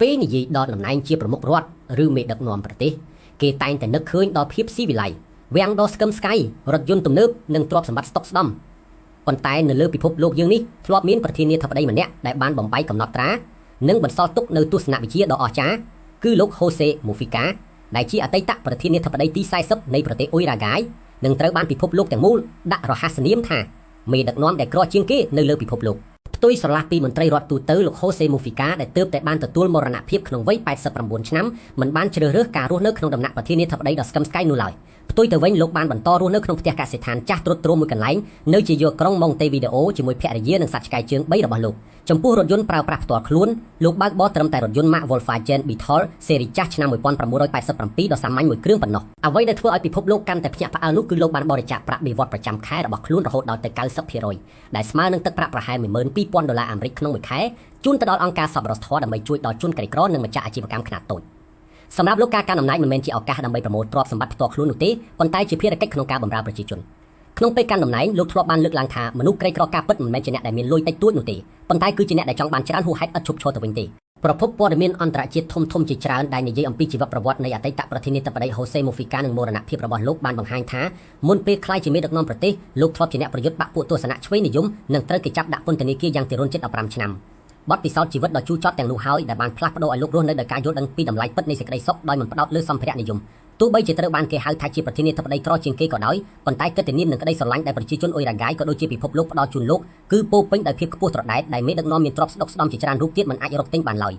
ពេលនិយាយដល់តំណែងជាប្រមុខរដ្ឋឬមេដឹកនាំប្រទេសគេតែងតែនឹកឃើញដល់ភាពស៊ីវិល័យវាំងដ៏ស្កឹមស្កៃរថយន្តទំនើបនិងទ្រព្យសម្បត្តិស្តុកស្តម្ភប៉ុន្តែនៅលើពិភពលោកយើងនេះធ្លាប់មានប្រធានាធិបតីម្នាក់ដែលបានបំបីកំណត់ត្រានិងបន្សល់ទុកនៅទស្សនវិជ្ជាដ៏អស្ចារ្យគឺលោកហូសេមូហ្វីកាដែលជាអតីតប្រធានាធិបតីទី40នៃប្រទេសអ៊ុយរ៉ាហ្គាយនិងត្រូវបានពិភពលោកទាំងមូលដាក់រហស្សនាមថាមេដឹកនាំដែលក្រជាងគេនៅលើពិភពលោកផ្ទុយស្រឡះពីមន្ត្រីរដ្ឋទូទៅលោកហូសេមូហ្វីកាដែលទើបតែបានទទួលមរណភាពក្នុងវ័យ89ឆ្នាំមិនបានជ្រើសរើសការរស់នៅក្នុងដំណាក់ប្រធានាធិបតីដ៏ស្កឹមស្កៃនោះឡើយផ្ទុយទៅវិញលោកបានបន្តរស់នៅក្នុងផ្ទះកសិដ្ឋានចាស់ទ្រុឌទ្រោមមួយកន្លែងនៅជាយកក្រុងម៉ុងតេវីដេអូជាមួយភរិយានិងសត្វឆ្កែជើង3របស់លោកចំពោះរថយន្តប្រើប្រាស់ផ្ទាល់ខ្លួនលោកបើកបរត្រឹមតែរថយន្ត Mark Volkswagen Beetle ស៊េរីចាស់ឆ្នាំ1987ដ៏សាមញ្ញមួយគ្រឿងប៉ុណ្ណោះអ្វីដែលធ្វើឲ្យពិភពលោកកាន់តែភ្ញាក់ផ្អើលនោះគឺលោកបានបរិច្ចាគប្រាក់បៀវត្សប្រចាំខែរបស់ខ្លួនរហូតដល់ទៅ 90% ដែលស្មើនឹងទឹកប្រាក់ប្រហែល $12,000 អាមេរិកក្នុងមួយខែជូនទៅដល់អង្គការសប្បុរសធម៌ដើម្បីជួយដល់ជនក្រីក្រនិងម្ចាស់អាជីវកម្មខ្នាតតូចសម្រាប់លោកការកាន់អំណាចមិនមែនជាឱកាសដើម្បីប្រមូលទ្រព្យសម្បត្តិផ្ទាល់ខ្លួននោះទេប៉ុន្តែជាភារកិច្ចក្នុងការបម្រើប្រជាជនក្នុងពេលកាន់តំណែងលោកធ្លាប់បានលើកឡើងថាមនុស្សក្រីក្រការពិតមិនមែនជាអ្នកដែលមានលុយតិចតួចនោះទេប៉ុន្តែគឺជាអ្នកដែលចង់បានច្រើនហួសហេតុឥតឈប់ឈរទៅវិញទេប្រភពព័ត៌មានអន្តរជាតិធំៗជាច្រើនដែលនិយាយអំពីជីវប្រវត្តិនៃអតីតប្រធានាធិបតីហូសេមូហ្វីកានិងមរណភាពរបស់លោកបានបង្ហាញថាមុនពេលក្លាយជាមេដឹកនាំប្រទេសលោកធ្លាប់ជាអ្នកប្រយុទ្ធបាក់ពួកទស្សនៈឆ្វេងនិយមនិងត្រូវគេចាប់ដាក់ពន្ធនាគារយ៉ាងទារុណជិត15ឆ្នាំបទពិសោធន៍ជីវិតដ៏ជូរចត់ទាំងនោះហើយដែលបានផ្លាស់ប្ដូរឲ្យលោករស់នៅដោយការយល់ដឹងពីតម្លៃពិតនៃសេចក្តីសុខដោយមិនផ្ដោតលើសម្ភារៈនិយមទោះបីជាត្រូវបានគេហៅថាជាប្រធានាធិបតីក្រជាងគេក៏ដោយប៉ុន្តែកិត្តិនាមនិងក្តីស្រឡាញ់ដែលប្រជាជនអ៊ុយរ៉ាហ្គាយក៏ដូចជាពិភពលោកផ្ដល់ជូនលោកគឺពោពេញដោយភាពខ្ពស់ត្រដែតដែលមេដឹកនាំមានទ្រព្យស្ដុកស្ដម្ភជាច្រើនរូបទៀតមិនអាចរកទិញបានឡើយ